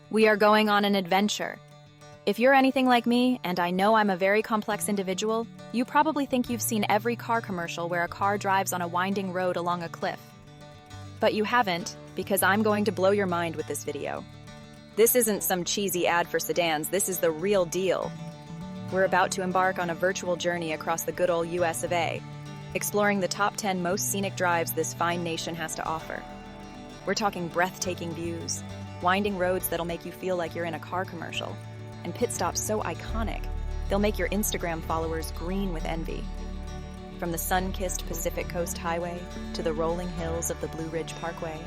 We are going on an adventure. If you're anything like me, and I know I'm a very complex individual, you probably think you've seen every car commercial where a car drives on a winding road along a cliff. But you haven't, because I'm going to blow your mind with this video. This isn't some cheesy ad for sedans, this is the real deal. We're about to embark on a virtual journey across the good old US of A, exploring the top 10 most scenic drives this fine nation has to offer. We're talking breathtaking views, winding roads that'll make you feel like you're in a car commercial, and pit stops so iconic, they'll make your Instagram followers green with envy. From the sun-kissed Pacific Coast Highway to the rolling hills of the Blue Ridge Parkway,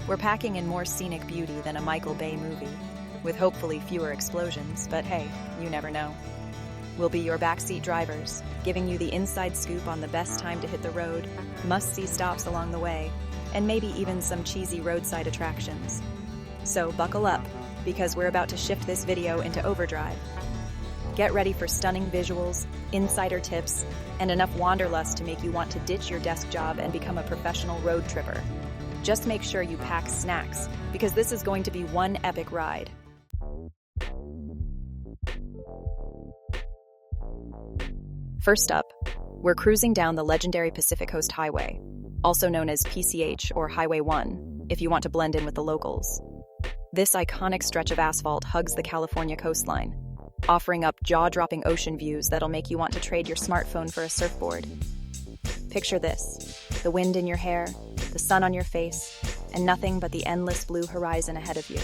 we're packing in more scenic beauty than a Michael Bay movie, with hopefully fewer explosions, but hey, you never know. We'll be your backseat drivers, giving you the inside scoop on the best time to hit the road, must-see stops along the way, and maybe even some cheesy roadside attractions. So buckle up, because we're about to shift this video into overdrive. Get ready for stunning visuals, insider tips, and enough wanderlust to make you want to ditch your desk job and become a professional road tripper. Just make sure you pack snacks, because this is going to be one epic ride. First up, we're cruising down the legendary Pacific Coast Highway, also known as PCH or Highway 1, if you want to blend in with the locals. This iconic stretch of asphalt hugs the California coastline, offering up jaw-dropping ocean views that'll make you want to trade your smartphone for a surfboard. Picture this: the wind in your hair, the sun on your face, and nothing but the endless blue horizon ahead of you.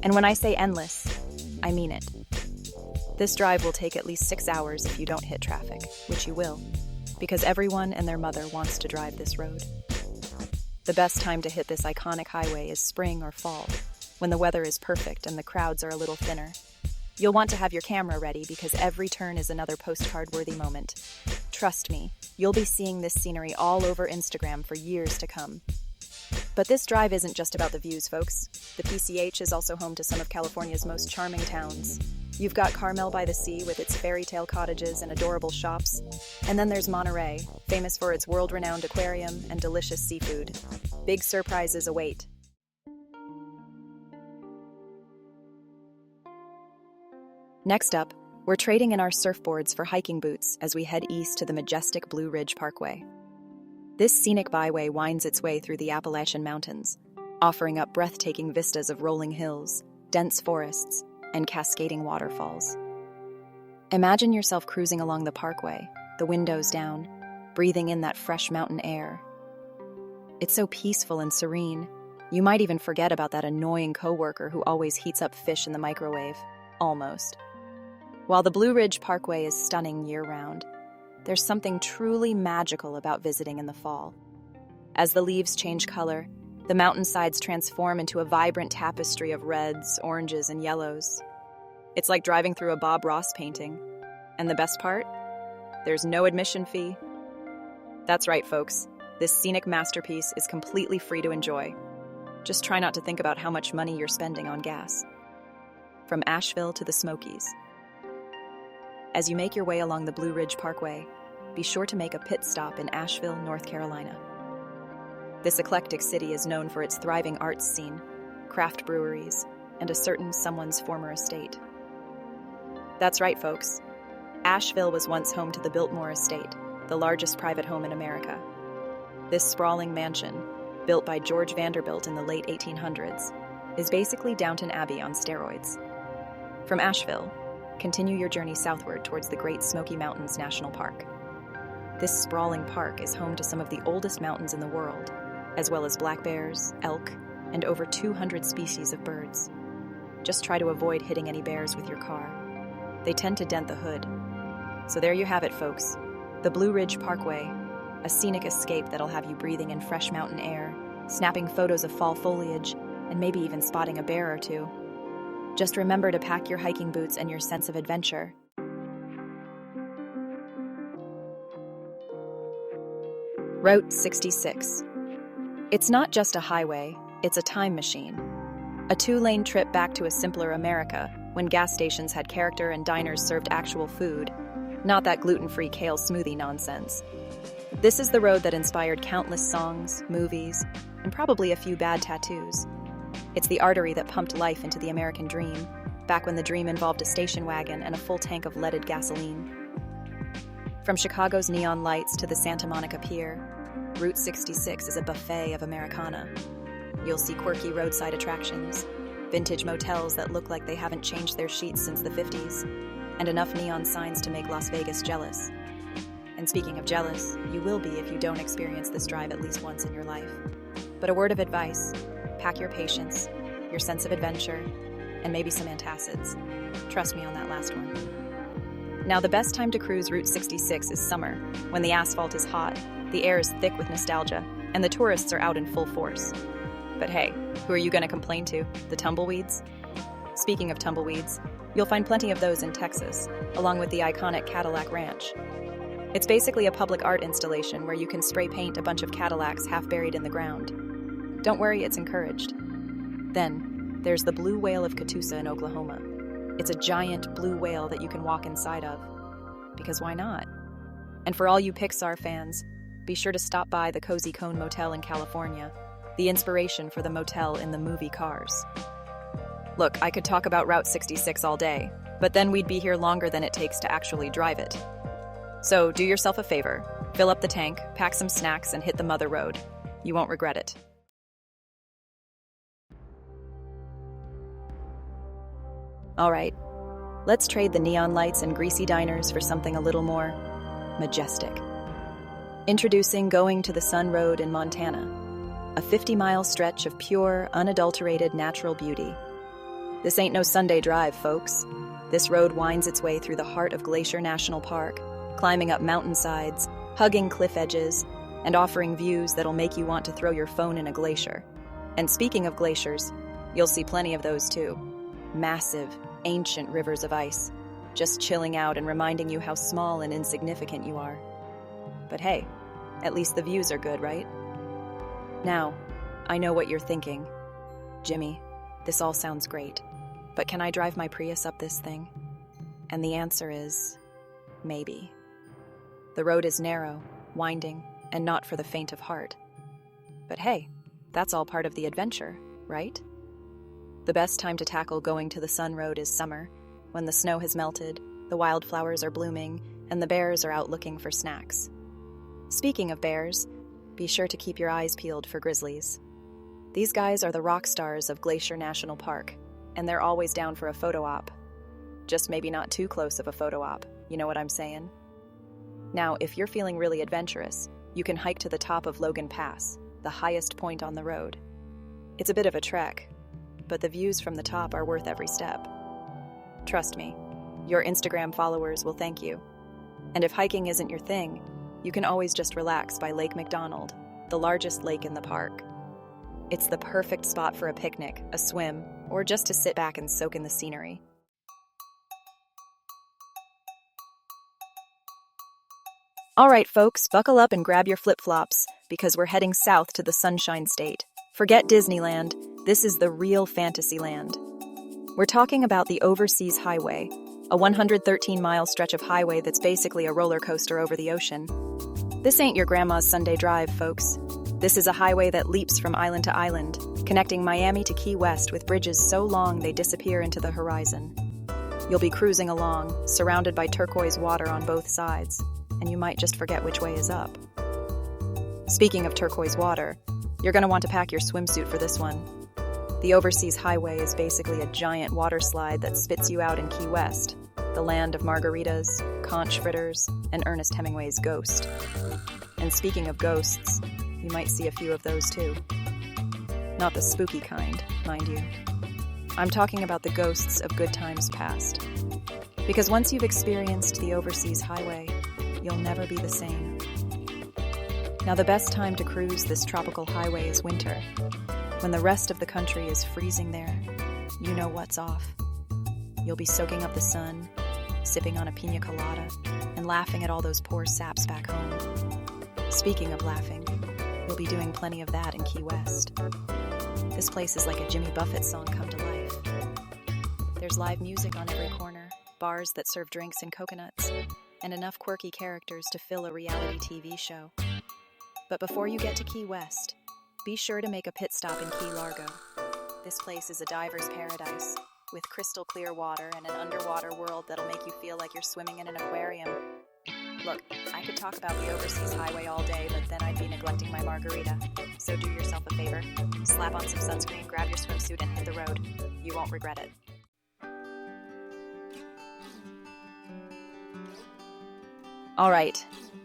And when I say endless, I mean it. This drive will take at least 6 hours if you don't hit traffic, which you will, because everyone and their mother wants to drive this road. The best time to hit this iconic highway is spring or fall, when the weather is perfect and the crowds are a little thinner. You'll want to have your camera ready because every turn is another postcard-worthy moment. Trust me, you'll be seeing this scenery all over Instagram for years to come. But this drive isn't just about the views, folks. The PCH is also home to some of California's most charming towns. You've got Carmel by the Sea with its fairy tale cottages and adorable shops. And then there's Monterey, famous for its world-renowned aquarium and delicious seafood. Big surprises await. Next up, we're trading in our surfboards for hiking boots as we head east to the majestic Blue Ridge Parkway. This scenic byway winds its way through the Appalachian Mountains, offering up breathtaking vistas of rolling hills, dense forests, and cascading waterfalls. Imagine yourself cruising along the parkway, the windows down, breathing in that fresh mountain air. It's so peaceful and serene, you might even forget about that annoying coworker who always heats up fish in the microwave. Almost. While the Blue Ridge Parkway is stunning year-round, there's something truly magical about visiting in the fall. As the leaves change color, the mountainsides transform into a vibrant tapestry of reds, oranges, and yellows. It's like driving through a Bob Ross painting. And the best part? There's no admission fee. That's right, folks. This scenic masterpiece is completely free to enjoy. Just try not to think about how much money you're spending on gas. From Asheville to the Smokies. As you make your way along the Blue Ridge Parkway, be sure to make a pit stop in Asheville, North Carolina. This eclectic city is known for its thriving arts scene, craft breweries, and a certain someone's former estate. That's right, folks. Asheville was once home to the Biltmore Estate, the largest private home in America. This sprawling mansion, built by George Vanderbilt in the late 1800s, is basically Downton Abbey on steroids. From Asheville, continue your journey southward towards the Great Smoky Mountains National Park. This sprawling park is home to some of the oldest mountains in the world, as well as black bears, elk, and over 200 species of birds. Just try to avoid hitting any bears with your car. They tend to dent the hood. So there you have it, folks. The Blue Ridge Parkway, a scenic escape that'll have you breathing in fresh mountain air, snapping photos of fall foliage, and maybe even spotting a bear or two. Just remember to pack your hiking boots and your sense of adventure. Route 66. It's not just a highway, it's a time machine. A 2-lane trip back to a simpler America, when gas stations had character and diners served actual food, not that gluten-free kale smoothie nonsense. This is the road that inspired countless songs, movies, and probably a few bad tattoos. It's the artery that pumped life into the American dream, back when the dream involved a station wagon and a full tank of leaded gasoline. From Chicago's neon lights to the Santa Monica Pier, Route 66 is a buffet of Americana. You'll see quirky roadside attractions, vintage motels that look like they haven't changed their sheets since the 50s, and enough neon signs to make Las Vegas jealous. And speaking of jealous, you will be if you don't experience this drive at least once in your life. But a word of advice: pack your patience, your sense of adventure, and maybe some antacids. Trust me on that last one. Now, the best time to cruise Route 66 is summer, when the asphalt is hot, the air is thick with nostalgia, and the tourists are out in full force. But hey, who are you going to complain to? The tumbleweeds? Speaking of tumbleweeds, you'll find plenty of those in Texas, along with the iconic Cadillac Ranch. It's basically a public art installation where you can spray paint a bunch of Cadillacs half buried in the ground. Don't worry, it's encouraged. Then, there's the Blue Whale of Catoosa in Oklahoma. It's a giant blue whale that you can walk inside of. Because why not? And for all you Pixar fans, be sure to stop by the Cozy Cone Motel in California, the inspiration for the motel in the movie Cars. Look, I could talk about Route 66 all day, but then we'd be here longer than it takes to actually drive it. So do yourself a favor, fill up the tank, pack some snacks, and hit the mother road. You won't regret it. All right, let's trade the neon lights and greasy diners for something a little more majestic. Introducing Going to the Sun Road in Montana, a 50-mile stretch of pure, unadulterated natural beauty. This ain't no Sunday drive, folks. This road winds its way through the heart of Glacier National Park, climbing up mountainsides, hugging cliff edges, and offering views that'll make you want to throw your phone in a glacier. And speaking of glaciers, you'll see plenty of those too. Massive, ancient rivers of ice, just chilling out and reminding you how small and insignificant you are. But hey, at least the views are good, right? Now, I know what you're thinking. Jimmy, this all sounds great, but can I drive my Prius up this thing? And the answer is maybe. The road is narrow, winding, and not for the faint of heart. But hey, that's all part of the adventure, right? The best time to tackle Going to the Sun Road is summer, when the snow has melted, the wildflowers are blooming, and the bears are out looking for snacks. Speaking of bears, be sure to keep your eyes peeled for grizzlies. These guys are the rock stars of Glacier National Park, and they're always down for a photo op. Just maybe not too close of a photo op, you know what I'm saying? Now, if you're feeling really adventurous, you can hike to the top of Logan Pass, the highest point on the road. It's a bit of a trek, but the views from the top are worth every step. Trust me, your Instagram followers will thank you. And if hiking isn't your thing, you can always just relax by Lake McDonald, the largest lake in the park. It's the perfect spot for a picnic, a swim, or just to sit back and soak in the scenery. All right, folks, buckle up and grab your flip-flops, because we're heading south to the Sunshine State. Forget Disneyland, this is the real fantasy land. We're talking about the Overseas Highway, a 113-mile stretch of highway that's basically a roller coaster over the ocean. This ain't your grandma's Sunday drive, folks. This is a highway that leaps from island to island, connecting Miami to Key West with bridges so long they disappear into the horizon. You'll be cruising along, surrounded by turquoise water on both sides, and you might just forget which way is up. Speaking of turquoise water, you're going to want to pack your swimsuit for this one. The Overseas Highway is basically a giant water slide that spits you out in Key West, the land of margaritas, conch fritters, and Ernest Hemingway's Ghost. And speaking of ghosts, you might see a few of those too. Not the spooky kind, mind you. I'm talking about the ghosts of good times past. Because once you've experienced the Overseas Highway, you'll never be the same. Now, the best time to cruise this tropical highway is winter. When the rest of the country is freezing there, you know what's off. You'll be soaking up the sun, sipping on a piña colada, and laughing at all those poor saps back home. Speaking of laughing, you'll be doing plenty of that in Key West. This place is like a Jimmy Buffett song come to life. There's live music on every corner, bars that serve drinks and coconuts, and enough quirky characters to fill a reality TV show. But before you get to Key West, be sure to make a pit stop in Key Largo. This place is a diver's paradise, with crystal clear water and an underwater world that'll make you feel like you're swimming in an aquarium. Look, I could talk about the Overseas Highway all day, but then I'd be neglecting my margarita. So do yourself a favor, slap on some sunscreen, grab your swimsuit, and hit the road. You won't regret it. All right,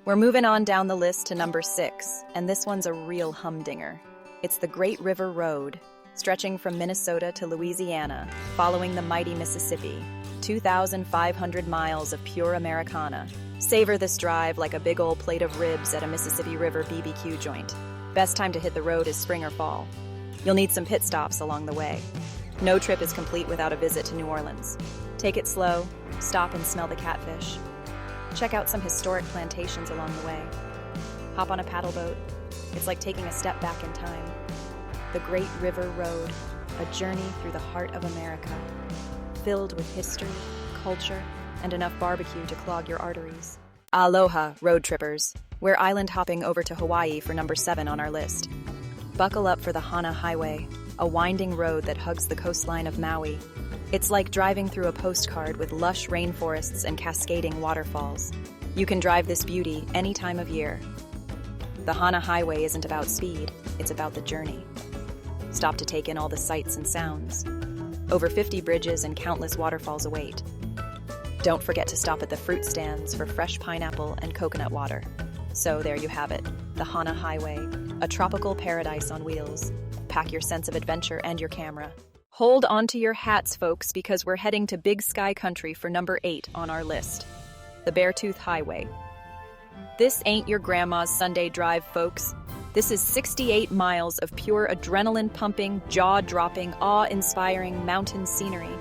we're moving on down the list to number 6, and this one's a real humdinger. It's the Great River Road, stretching from Minnesota to Louisiana, following the mighty Mississippi. 2,500 miles of pure Americana. Savor this drive like a big old plate of ribs at a Mississippi River BBQ joint. Best time to hit the road is spring or fall. You'll need some pit stops along the way. No trip is complete without a visit to New Orleans. Take it slow, stop and smell the catfish. Check out some historic plantations along the way. Hop on a paddle boat. It's like taking a step back in time. The Great River Road, a journey through the heart of America, filled with history, culture, and enough barbecue to clog your arteries. Aloha, road trippers. We're island hopping over to Hawaii for number 7 on our list. Buckle up for the Hana Highway, a winding road that hugs the coastline of Maui. It's like driving through a postcard with lush rainforests and cascading waterfalls. You can drive this beauty any time of year. The Hana Highway isn't about speed, it's about the journey. Stop to take in all the sights and sounds. Over 50 bridges and countless waterfalls await. Don't forget to stop at the fruit stands for fresh pineapple and coconut water. So there you have it, the Hana Highway, a tropical paradise on wheels. Pack your sense of adventure and your camera. Hold on to your hats, folks, because we're heading to Big Sky Country for number 8 on our list, the Beartooth Highway. This ain't your grandma's Sunday drive, folks. This is 68 miles of pure adrenaline-pumping, jaw-dropping, awe-inspiring mountain scenery.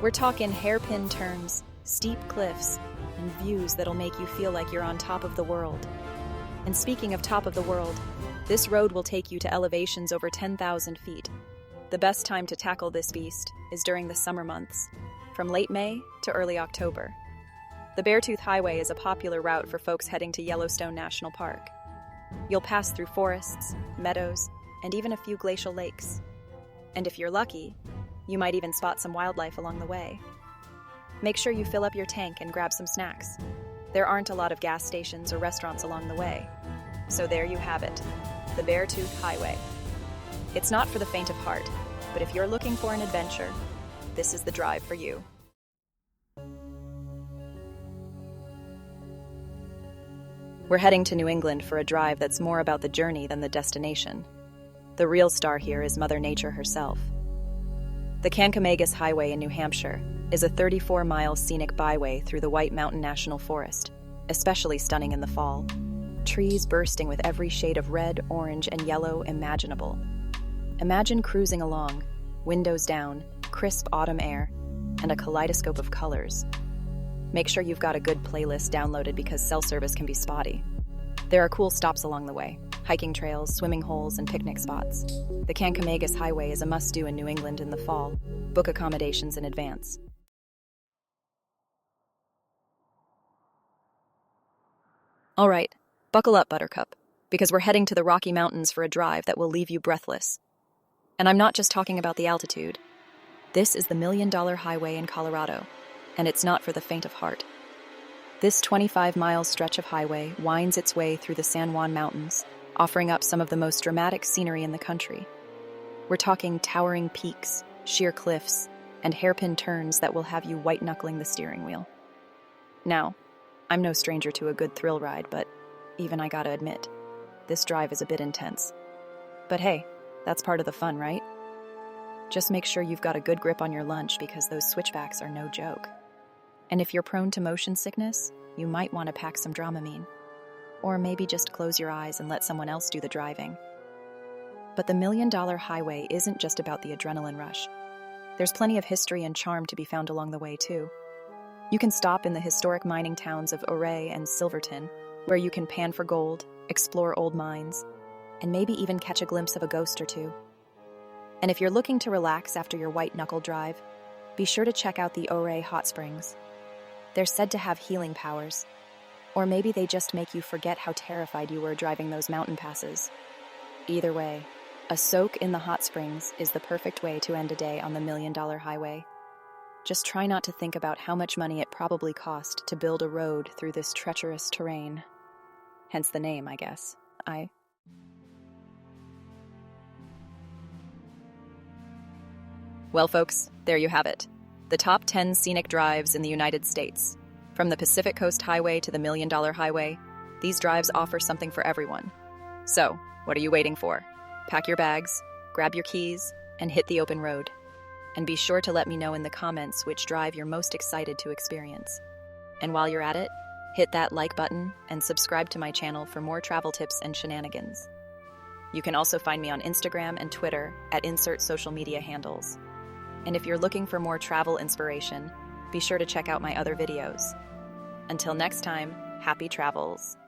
We're talking hairpin turns, steep cliffs, and views that'll make you feel like you're on top of the world. And speaking of top of the world, this road will take you to elevations over 10,000 feet. The best time to tackle this beast is during the summer months, from late May to early October. The Beartooth Highway is a popular route for folks heading to Yellowstone National Park. You'll pass through forests, meadows, and even a few glacial lakes. And if you're lucky, you might even spot some wildlife along the way. Make sure you fill up your tank and grab some snacks. There aren't a lot of gas stations or restaurants along the way. So there you have it, the Beartooth Highway. It's not for the faint of heart, but if you're looking for an adventure, this is the drive for you. We're heading to New England for a drive that's more about the journey than the destination. The real star here is Mother Nature herself. The Kankomagus Highway in New Hampshire is a 34-mile scenic byway through the White Mountain National Forest, especially stunning in the fall. Trees bursting with every shade of red, orange, and yellow imaginable. Imagine cruising along, windows down, crisp autumn air, and a kaleidoscope of colors. Make sure you've got a good playlist downloaded because cell service can be spotty. There are cool stops along the way, hiking trails, swimming holes, and picnic spots. The Kankomagus Highway is a must-do in New England in the fall. Book accommodations in advance. All right, buckle up, Buttercup, because we're heading to the Rocky Mountains for a drive that will leave you breathless. And I'm not just talking about the altitude. This is the $1 Million Highway in Colorado, and it's not for the faint of heart. This 25-mile stretch of highway winds its way through the San Juan Mountains, offering up some of the most dramatic scenery in the country. We're talking towering peaks, sheer cliffs, and hairpin turns that will have you white-knuckling the steering wheel. Now, I'm no stranger to a good thrill ride, but even I gotta admit, this drive is a bit intense. But hey, that's part of the fun, right? Just make sure you've got a good grip on your lunch because those switchbacks are no joke. And if you're prone to motion sickness, you might want to pack some Dramamine. Or maybe just close your eyes and let someone else do the driving. But the $1 Million Highway isn't just about the adrenaline rush. There's plenty of history and charm to be found along the way, too. You can stop in the historic mining towns of Ouray and Silverton, where you can pan for gold, explore old mines, and maybe even catch a glimpse of a ghost or two. And if you're looking to relax after your white-knuckle drive, be sure to check out the Ouray Hot Springs. They're said to have healing powers, or maybe they just make you forget how terrified you were driving those mountain passes. Either way, A soak in the hot springs is the perfect way to end a day on the $1,000,000 highway. Just try not to think about how much money it probably cost to build a road through this treacherous terrain. Hence the name, I guess. Well, folks, there you have it. The top 10 scenic drives in the United States. From the Pacific Coast Highway to the $1,000,000 Highway, these drives offer something for everyone. So, what are you waiting for? Pack your bags, grab your keys, and hit the open road. And be sure to let me know in the comments which drive you're most excited to experience. And while you're at it, hit that like button and subscribe to my channel for more travel tips and shenanigans. You can also find me on Instagram and Twitter at insert social media handles. And if you're looking for more travel inspiration, be sure to check out my other videos. Until next time, happy travels.